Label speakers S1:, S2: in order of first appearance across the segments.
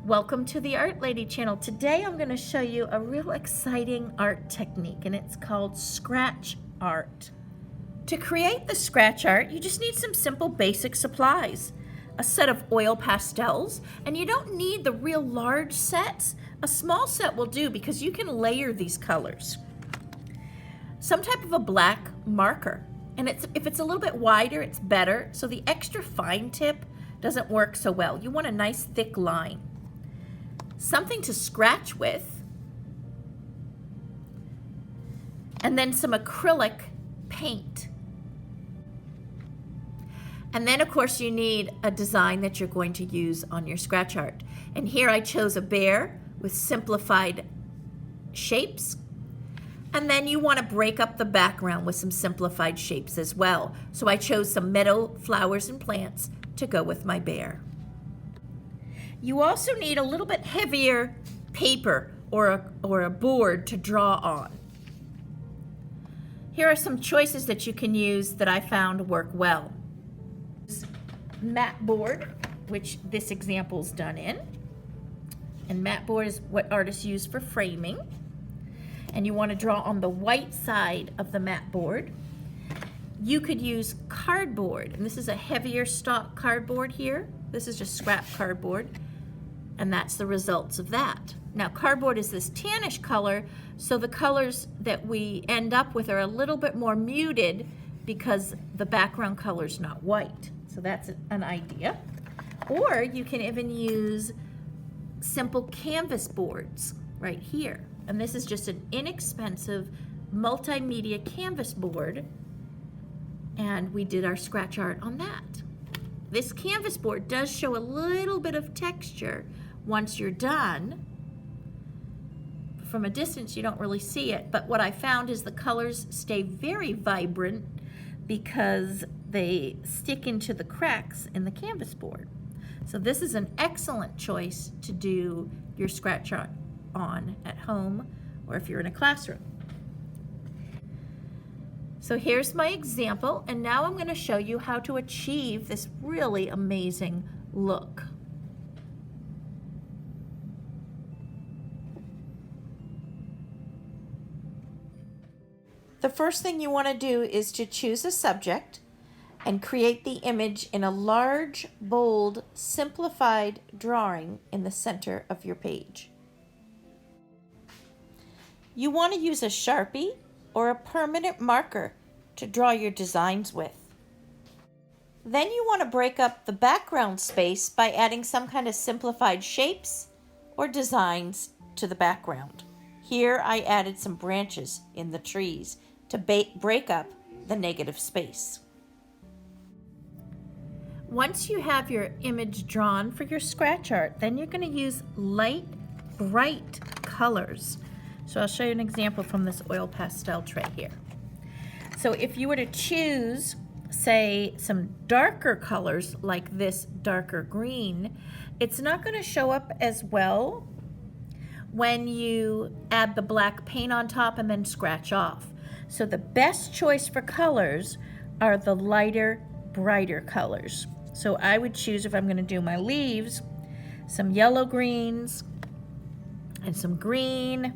S1: Welcome to the Art Lady channel. Today I'm going to show you a real exciting art technique, and it's called scratch art. To create the scratch art, you just need some simple basic supplies. A set of oil pastels, and you don't need the real large sets. A small set will do because you can layer these colors. Some type of a black marker, and if it's a little bit wider, it's better, so the extra fine tip doesn't work so well. You want a nice thick line. Something to scratch with, and then some acrylic paint. And then of course you need a design that you're going to use on your scratch art. And here I chose a bear with simplified shapes. And then you want to break up the background with some simplified shapes as well. So I chose some meadow flowers and plants to go with my bear. You also need a little bit heavier paper or a board to draw on. Here are some choices that you can use that I found work well. Matte board, which this example is done in. And matte board is what artists use for framing. And you want to draw on the white side of the matte board. You could use cardboard, and this is a heavier stock cardboard here. This is just scrap cardboard. And that's the results of that. Now cardboard is this tannish color, so the colors that we end up with are a little bit more muted because the background color is not white. So that's an idea. Or you can even use simple canvas boards right here. And this is just an inexpensive multimedia canvas board, and we did our scratch art on that. This canvas board does show a little bit of texture once you're done. From a distance you don't really see it, but what I found is the colors stay very vibrant because they stick into the cracks in the canvas board. So this is an excellent choice to do your scratch art on at home or if you're in a classroom. So here's my example, and now I'm going to show you how to achieve this really amazing look. The first thing you want to do is to choose a subject and create the image in a large, bold, simplified drawing in the center of your page. You want to use a Sharpie or a permanent marker to draw your designs with. Then you want to break up the background space by adding some kind of simplified shapes or designs to the background. Here I added some branches in the trees to break up the negative space. Once you have your image drawn for your scratch art, then you're going to use light, bright colors. So I'll show you an example from this oil pastel tray here. So if you were to choose, say, some darker colors like this darker green, it's not going to show up as well when you add the black paint on top and then scratch off. So the best choice for colors are the lighter, brighter colors. So I would choose, if I'm going to do my leaves, some yellow greens and some green,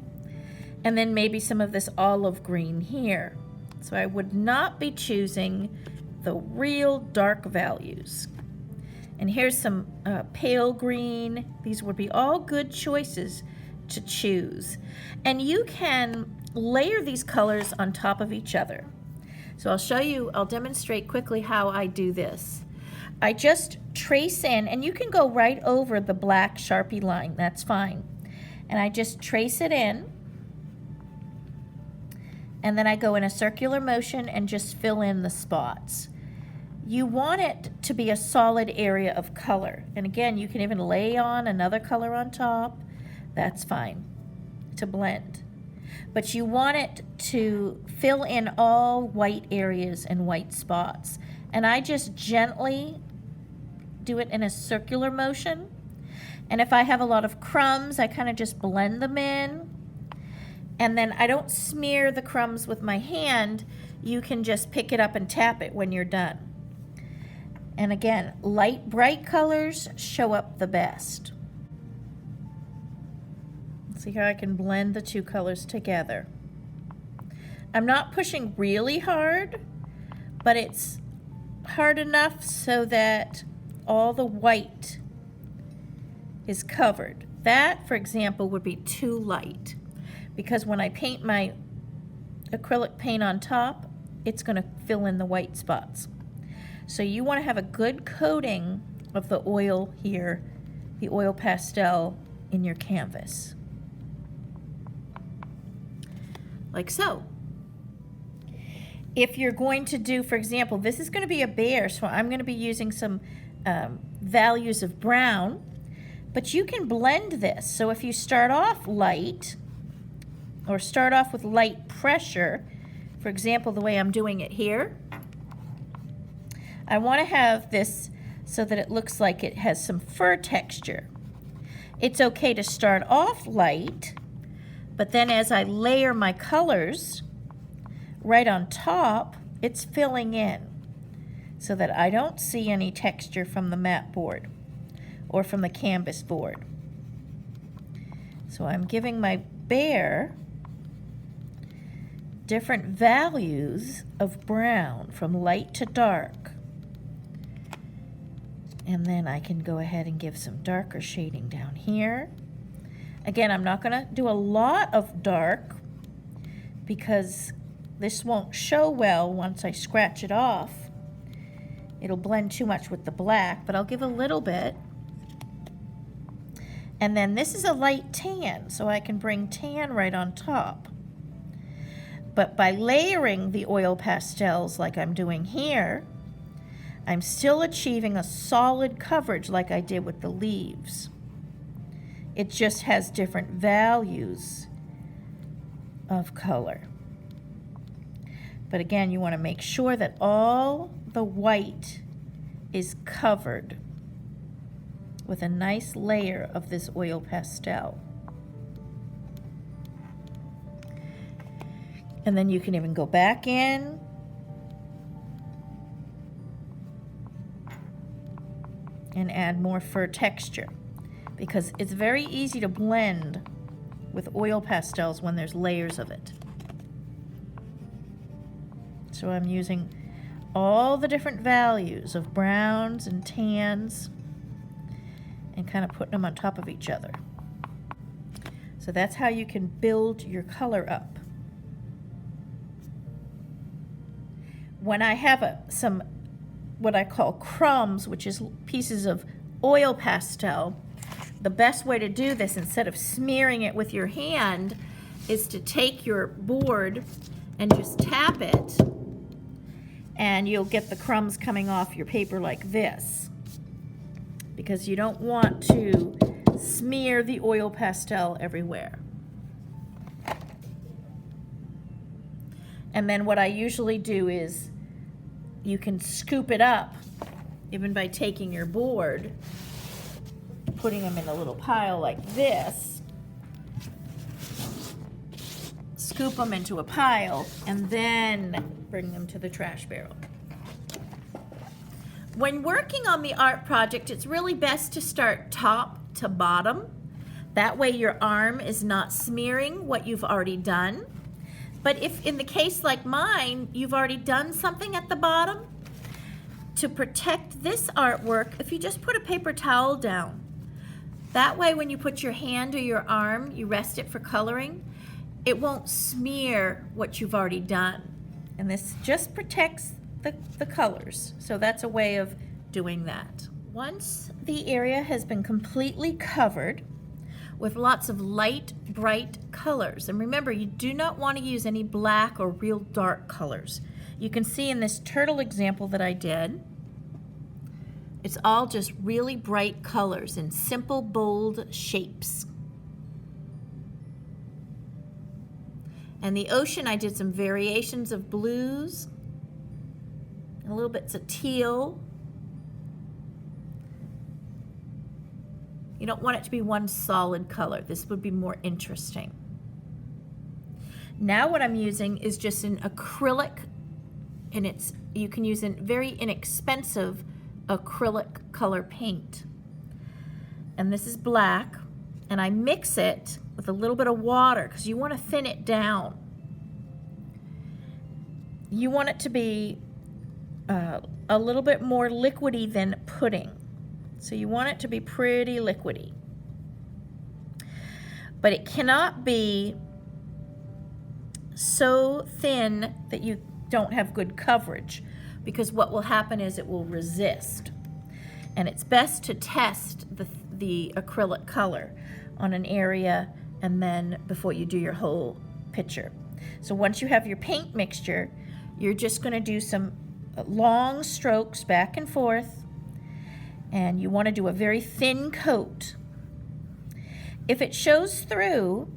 S1: and then maybe some of this olive green here. So I would not be choosing the real dark values. And here's some pale green. These would be all good choices to choose. And you can layer these colors on top of each other. So I'll demonstrate quickly how I do this. I just trace in, and you can go right over the black Sharpie line, that's fine. And I just trace it in, and then I go in a circular motion and just fill in the spots. You want it to be a solid area of color. And again, you can even lay on another color on top. That's fine to blend. But you want it to fill in all white areas and white spots. And I just gently do it in a circular motion. And if I have a lot of crumbs, I kind of just blend them in. And then I don't smear the crumbs with my hand. You can just pick it up and tap it when you're done. And again, light, bright colors show up the best. See how I can blend the two colors together. I'm not pushing really hard, but it's hard enough so that all the white is covered. That, for example, would be too light, because when I paint my acrylic paint on top, it's going to fill in the white spots. So you want to have a good coating of the oil here, the oil pastel in your canvas. Like so. If you're going to do, for example, this is going to be a bear, so I'm going to be using some values of brown, but you can blend this. So if you start off light, or start off with light pressure, for example, the way I'm doing it here, I want to have this so that it looks like it has some fur texture. It's okay to start off light, but then as I layer my colors right on top, it's filling in so that I don't see any texture from the mat board or from the canvas board. So I'm giving my bear different values of brown from light to dark. And then I can go ahead and give some darker shading down here. Again, I'm not going to do a lot of dark because this won't show well once I scratch it off. It'll blend too much with the black, but I'll give a little bit. And then this is a light tan, so I can bring tan right on top. But by layering the oil pastels like I'm doing here, I'm still achieving a solid coverage like I did with the leaves. It just has different values of color. But again, you want to make sure that all the white is covered with a nice layer of this oil pastel. And then you can even go back in and add more fur texture, because it's very easy to blend with oil pastels when there's layers of it. So I'm using all the different values of browns and tans and kind of putting them on top of each other. So that's how you can build your color up. When I have some what I call crumbs, which is pieces of oil pastel, the best way to do this, instead of smearing it with your hand, is to take your board and just tap it, and you'll get the crumbs coming off your paper like this, because you don't want to smear the oil pastel everywhere. And then what I usually do is, you can scoop it up even by taking your board, putting them in a little pile like this, scoop them into a pile, and then bring them to the trash barrel. When working on the art project, it's really best to start top to bottom. That way your arm is not smearing what you've already done. But if in the case like mine, you've already done something at the bottom, to protect this artwork, if you just put a paper towel down, that way when you put your hand or your arm, you rest it for coloring, it won't smear what you've already done. And this just protects the colors. So that's a way of doing that. Once the area has been completely covered with lots of light, bright colors. And remember, you do not want to use any black or real dark colors. You can see in this turtle example that I did, it's all just really bright colors in simple, bold shapes. And the ocean, I did some variations of blues, and little bits of teal. You don't want it to be one solid color. This would be more interesting. Now what I'm using is just an acrylic, and you can use a very inexpensive acrylic color paint. And this is black, and I mix it with a little bit of water because you want to thin it down. You want it to be a little bit more liquidy than pudding. So you want it to be pretty liquidy. But it cannot be so thin that you don't have good coverage, because what will happen is it will resist. And it's best to test the acrylic color on an area and then before you do your whole picture. So once you have your paint mixture, you're just going to do some long strokes back and forth, and you want to do a very thin coat. If it shows through,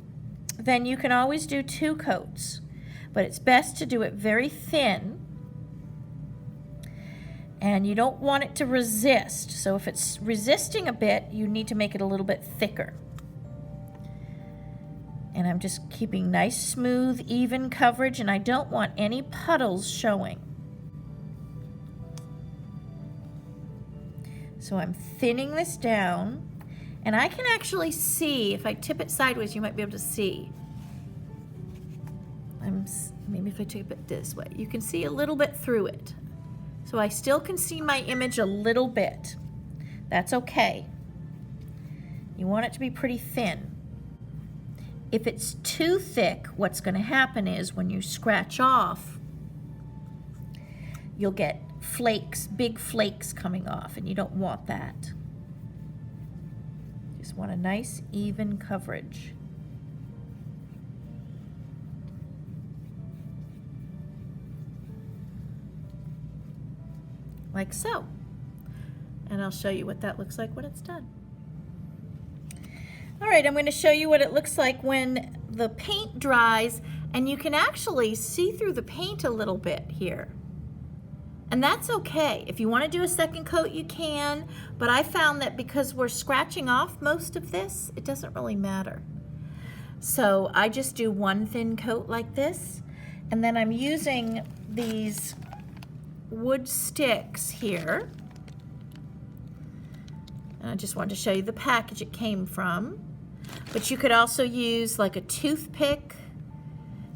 S1: then you can always do 2 coats, but it's best to do it very thin, and you don't want it to resist. So if it's resisting a bit, you need to make it a little bit thicker. And I'm just keeping nice, smooth, even coverage, and I don't want any puddles showing. So I'm thinning this down, and I can actually see, if I tip it sideways, you might be able to see. Maybe if I tip it this way, you can see a little bit through it. So I still can see my image a little bit. That's okay. You want it to be pretty thin. If it's too thick, what's going to happen is when you scratch off, you'll get flakes, big flakes coming off, and you don't want that. Just want a nice, even coverage. Like so. And I'll show you what that looks like when it's done. All right, I'm going to show you what it looks like when the paint dries, and you can actually see through the paint a little bit here. And that's okay. If you want to do a second coat, you can, but I found that because we're scratching off most of this, it doesn't really matter. So I just do 1 thin coat like this, and then I'm using these wood sticks here. And I just wanted to show you the package it came from. But you could also use like a toothpick.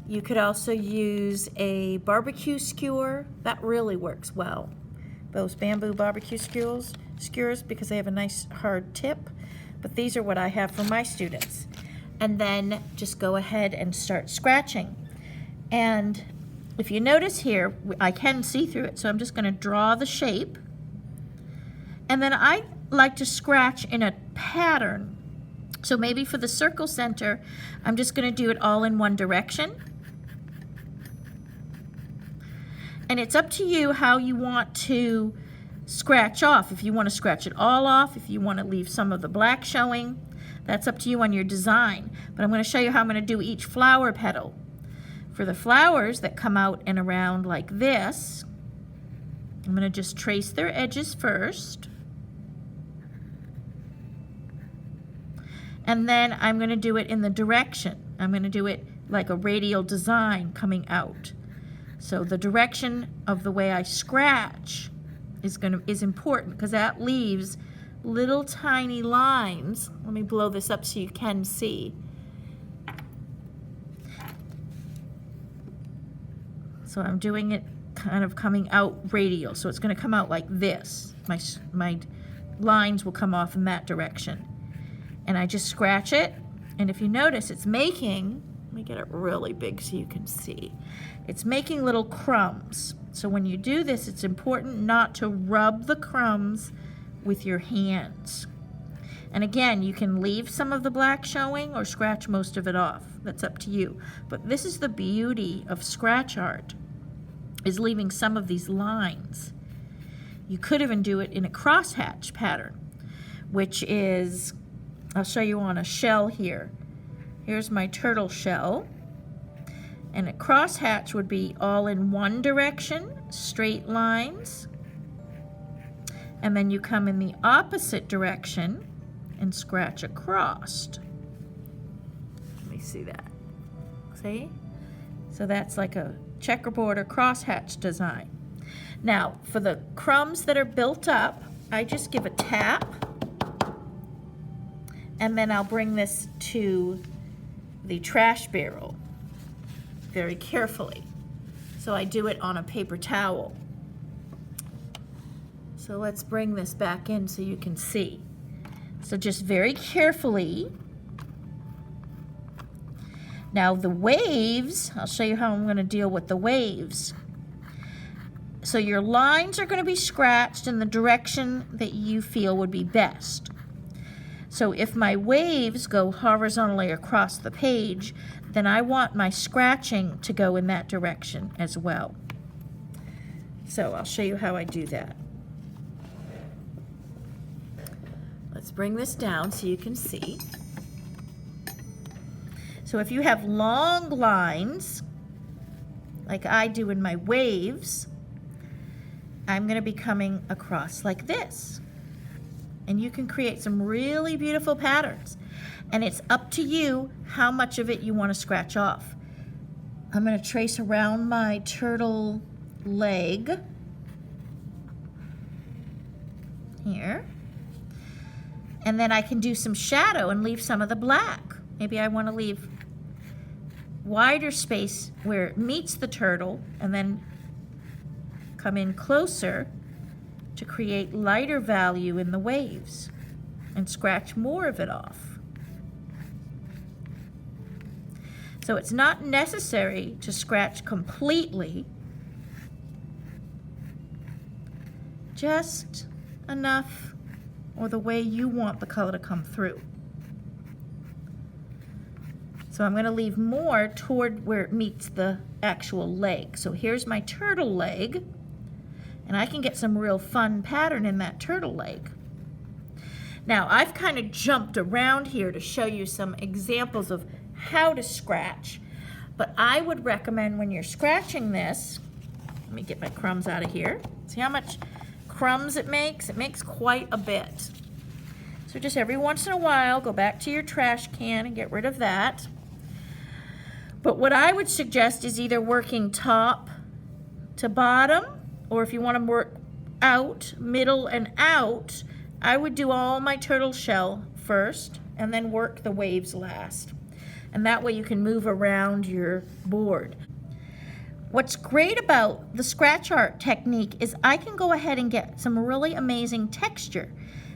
S1: You could also use a barbecue skewer. That really works well. Those bamboo barbecue skewers because they have a nice hard tip. But these are what I have for my students. And then just go ahead and start scratching. And if you notice here, I can see through it, so I'm just going to draw the shape. And then I like to scratch in a pattern. So maybe for the circle center, I'm just going to do it all in one direction. And it's up to you how you want to scratch off. If you want to scratch it all off, if you want to leave some of the black showing, that's up to you on your design. But I'm going to show you how I'm going to do each flower petal. For the flowers that come out and around like this, I'm going to just trace their edges first. And then I'm going to do it in the direction. I'm going to do it like a radial design coming out. So the direction of the way I scratch is important, because that leaves little tiny lines. Let me blow this up so you can see. So I'm doing it kind of coming out radial. So it's going to come out like this. My lines will come off in that direction. And I just scratch it. And if you notice, it's making, let me get it really big so you can see. It's making little crumbs. So when you do this, it's important not to rub the crumbs with your hands. And again, you can leave some of the black showing or scratch most of it off. That's up to you. But this is the beauty of scratch art, is leaving some of these lines. You could even do it in a crosshatch pattern, which is, I'll show you on a shell here. Here's my turtle shell. And a crosshatch would be all in one direction, straight lines. And then you come in the opposite direction and scratch across. Let me see that. See? So that's like a checkerboard or crosshatch design. Now, for the crumbs that are built up, I just give a tap, and then I'll bring this to the trash barrel very carefully. So I do it on a paper towel. So let's bring this back in so you can see. So just very carefully. Now the waves, I'll show you how I'm going to deal with the waves. So your lines are going to be scratched in the direction that you feel would be best. So if my waves go horizontally across the page, then I want my scratching to go in that direction as well. So I'll show you how I do that. Let's bring this down so you can see. So if you have long lines, like I do in my waves, I'm going to be coming across like this. And you can create some really beautiful patterns. And it's up to you how much of it you want to scratch off. I'm going to trace around my turtle leg here. And then I can do some shadow and leave some of the black. Maybe I want to leave wider space where it meets the turtle and then come in closer to create lighter value in the waves and scratch more of it off. So it's not necessary to scratch completely, just enough or the way you want the color to come through. So I'm going to leave more toward where it meets the actual leg. So here's my turtle leg, and I can get some real fun pattern in that turtle leg. Now I've kind of jumped around here to show you some examples of how to scratch, but I would recommend when you're scratching this, let me get my crumbs out of here. See how much crumbs it makes? It makes quite a bit. So just every once in a while, go back to your trash can and get rid of that. But what I would suggest is either working top to bottom, or if you want to work out, middle and out, I would do all my turtle shell first and then work the waves last. And that way you can move around your board. What's great about the scratch art technique is I can go ahead and get some really amazing texture.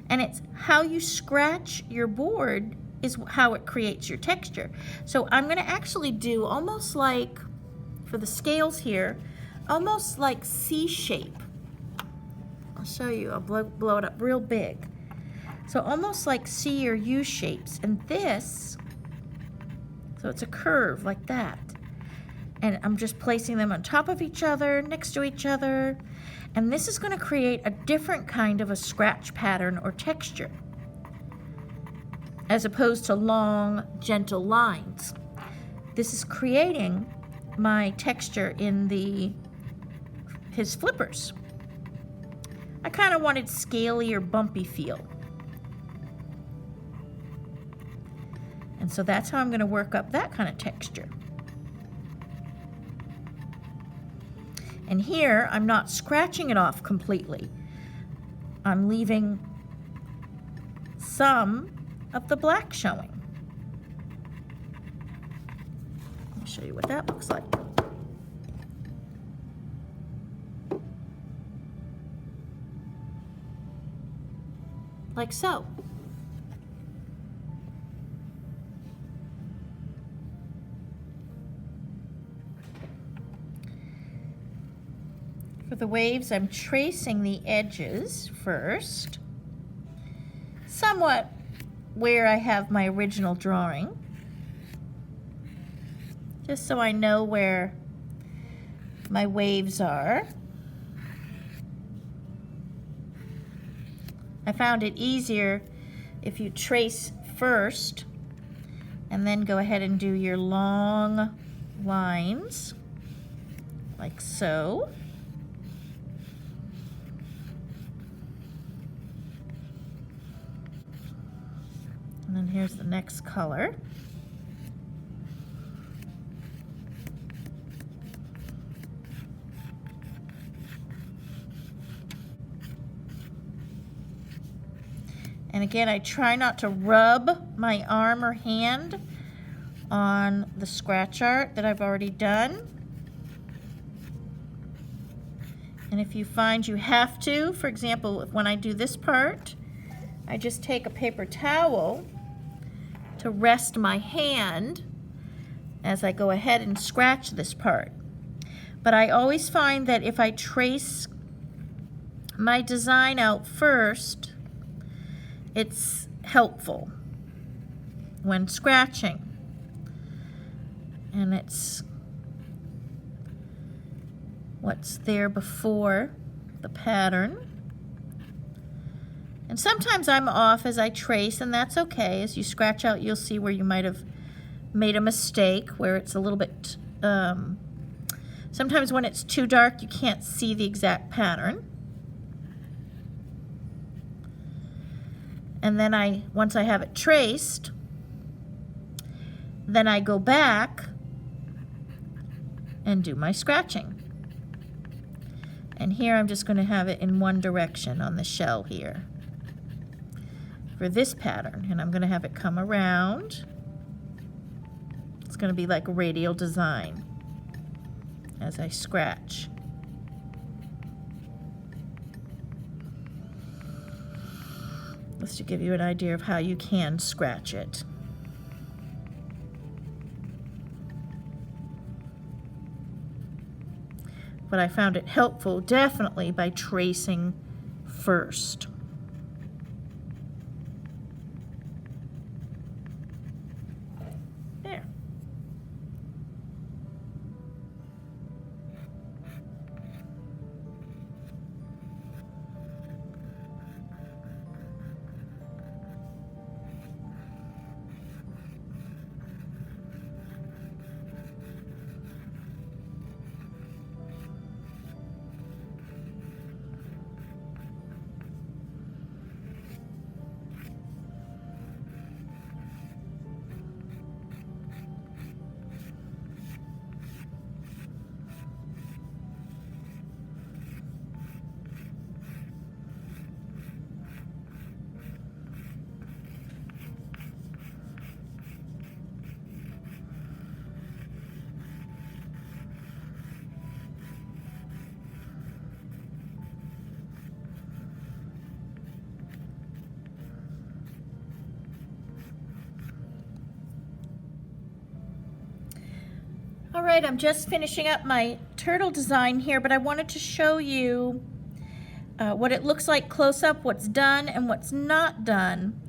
S1: And it's how you scratch your board is how it creates your texture. So I'm going to actually do almost like, for the scales here, almost like C shape. I'll show you, I'll blow it up real big. So almost like C or U shapes. And this, so it's a curve like that. And I'm just placing them on top of each other, next to each other. And this is going to create a different kind of a scratch pattern or texture, as opposed to long, gentle lines. This is creating my texture in his flippers. I kind of wanted scaly or bumpy feel. And so that's how I'm going to work up that kind of texture. And here, I'm not scratching it off completely. I'm leaving some of the black showing. I'll show you what that looks like. Like so. For the waves, I'm tracing the edges first, somewhat where I have my original drawing, just so I know where my waves are. I found it easier if you trace first and then go ahead and do your long lines, like so. And then here's the next color. And again, I try not to rub my arm or hand on the scratch art that I've already done. And if you find you have to, for example, when I do this part, I just take a paper towel to rest my hand as I go ahead and scratch this part. But I always find that if I trace my design out first, it's helpful when scratching. And it's what's there before the pattern. And sometimes I'm off as I trace, and that's okay. As you scratch out, you'll see where you might have made a mistake, where it's a little bit, sometimes when it's too dark, you can't see the exact pattern. And then once I have it traced, then I go back and do my scratching. And here I'm just going to have it in one direction on the shell here for this pattern. And I'm going to have it come around. It's going to be like a radial design as I scratch. Just to give you an idea of how you can scratch it. But I found it helpful definitely by tracing first. There. All right, I'm just finishing up my turtle design here, but I wanted to show you what it looks like close up, what's done and what's not done.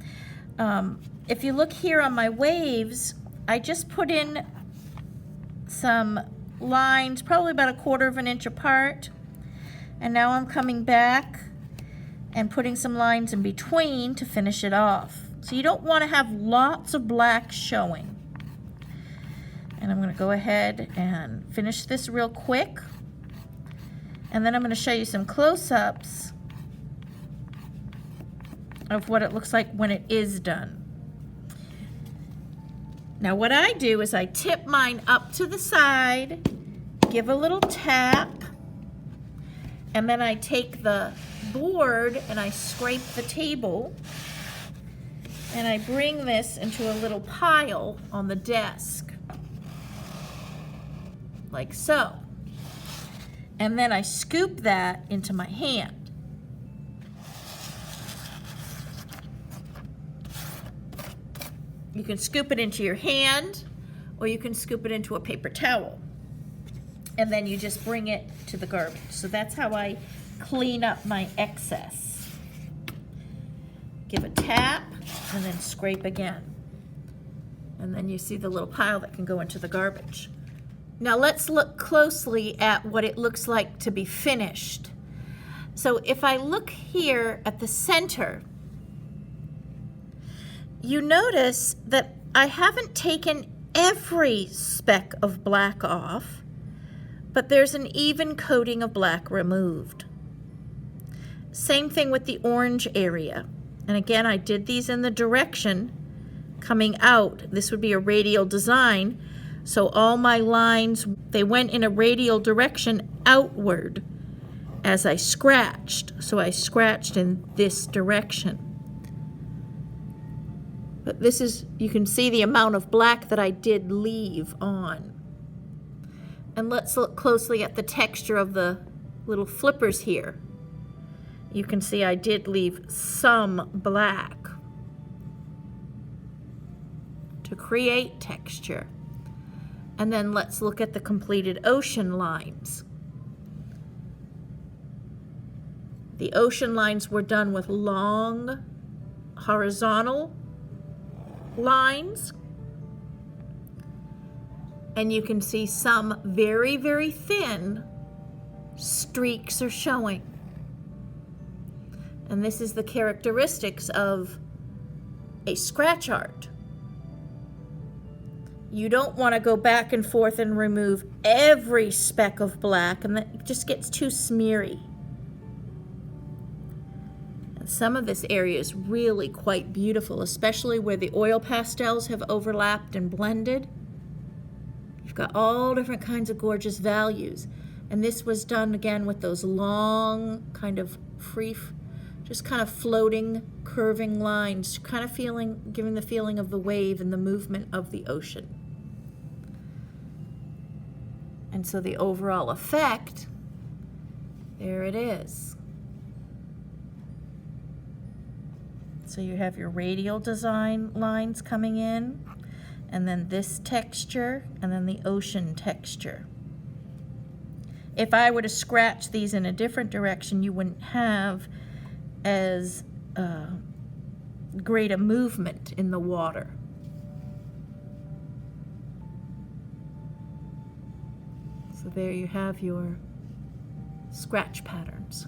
S1: If you look here on my waves, I just put in some lines, probably about 1/4 of an inch apart, and now I'm coming back and putting some lines in between to finish it off. So you don't want to have lots of black showing. And I'm going to go ahead and finish this real quick. And then I'm going to show you some close-ups of what it looks like when it is done. Now what I do is I tip mine up to the side, give a little tap, and then I take the board and I scrape the table, and I bring this into a little pile on the desk. Like so. And then I scoop that into my hand. You can scoop it into your hand, or you can scoop it into a paper towel. And then you just bring it to the garbage. So that's how I clean up my excess. Give a tap and then scrape again. And then you see the little pile that can go into the garbage. Now let's look closely at what it looks like to be finished. So if I look here at the center, you notice that I haven't taken every speck of black off, but there's an even coating of black removed. Same thing with the orange area. And again, I did these in the direction coming out. This would be a radial design. So all my lines, they went in a radial direction outward as I scratched. So I scratched in this direction. But this is, you can see the amount of black that I did leave on. And let's look closely at the texture of the little flippers here. You can see I did leave some black to create texture. And then let's look at the completed ocean lines. The ocean lines were done with long horizontal lines. And you can see some very, very thin streaks are showing. And this is the characteristics of a scratch art. You don't want to go back and forth and remove every speck of black, and that just gets too smeary. And some of this area is really quite beautiful, especially where the oil pastels have overlapped and blended. You've got all different kinds of gorgeous values. And this was done again with those long, kind of free, just kind of floating, curving lines, kind of giving the feeling of the wave and the movement of the ocean. And so the overall effect, there it is. So you have your radial design lines coming in, and then this texture, and then the ocean texture. If I were to scratch these in a different direction, you wouldn't have as great a movement in the water. So there you have your scratch patterns.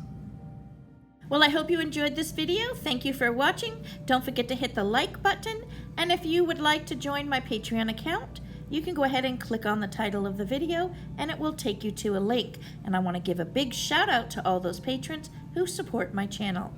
S1: Well, I hope you enjoyed this video. Thank you for watching. Don't forget to hit the like button. And if you would like to join my Patreon account, you can go ahead and click on the title of the video and it will take you to a link. And I want to give a big shout out to all those patrons who support my channel.